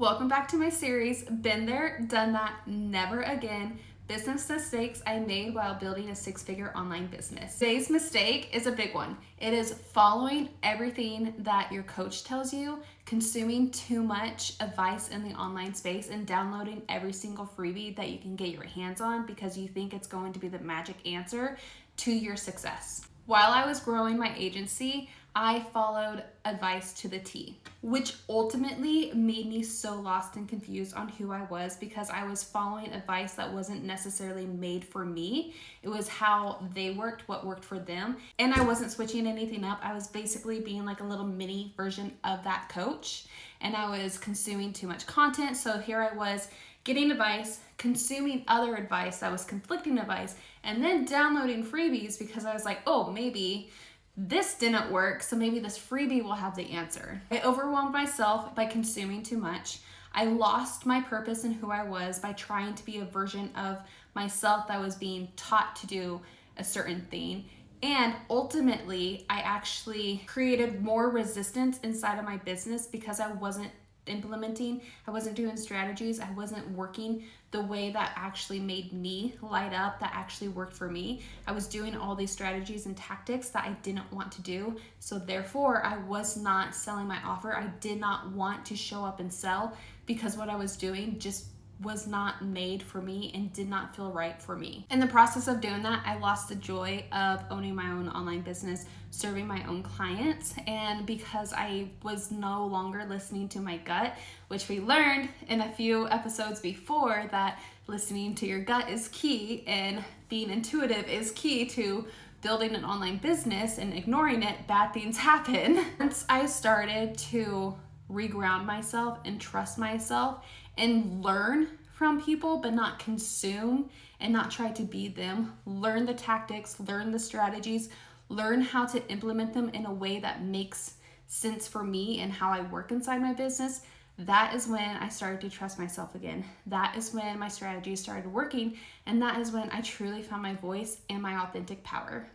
Welcome back to my series, Been There, Done That, Never Again, Business Mistakes I Made While Building a Six-Figure Online Business. Today's mistake is a big one. It is following everything that your coach tells you, consuming too much advice in the online space, and downloading every single freebie that you can get your hands on because you think it's going to be the magic answer to your success. While I was growing my agency, I followed advice to the T, which ultimately made me so lost and confused on who I was because I was following advice that wasn't necessarily made for me. It was how they worked, what worked for them, and I wasn't switching anything up. I was basically being like a little mini version of that coach, and I was consuming too much content. So here I was getting advice, consuming other advice that was conflicting advice, and then downloading freebies because I was like, oh, maybe this didn't work, so maybe this freebie will have the answer. I overwhelmed myself by consuming too much. I lost my purpose and who I was by trying to be a version of myself that was being taught to do a certain thing. And ultimately, I actually created more resistance inside of my business because I wasn't implementing, I wasn't doing strategies, I wasn't working the way that actually made me light up, that actually worked for me. I was doing all these strategies and tactics that I didn't want to do. So therefore, I was not selling my offer. I did not want to show up and sell because what I was doing just was not made for me and did not feel right for me. In the process of doing that, I lost the joy of owning my own online business, serving my own clients, and because I was no longer listening to my gut, which we learned in a few episodes before that listening to your gut is key and being intuitive is key to building an online business, and ignoring it, bad things happen. Once I started to reground myself and trust myself and learn from people, but not consume and not try to be them. Learn the tactics, learn the strategies, learn how to implement them in a way that makes sense for me and how I work inside my business. That is when I started to trust myself again. That is when my strategies started working, and that is when I truly found my voice and my authentic power.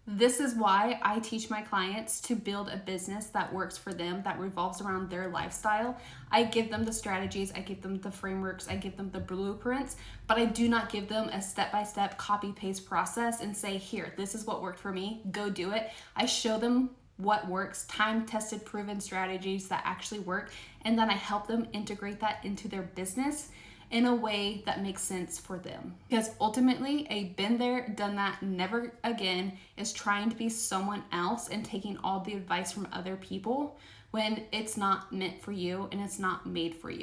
This is why I teach my clients to build a business that works for them, that revolves around their lifestyle. I give them the strategies, I give them the frameworks, I give them the blueprints, but I do not give them a step-by-step copy-paste process and say, here, this is what worked for me, go do it. I show them what works, time-tested, proven strategies that actually work, and then I help them integrate that into their business in a way that makes sense for them. Because ultimately, a been there, done that, never again is trying to be someone else and taking all the advice from other people when it's not meant for you and it's not made for you.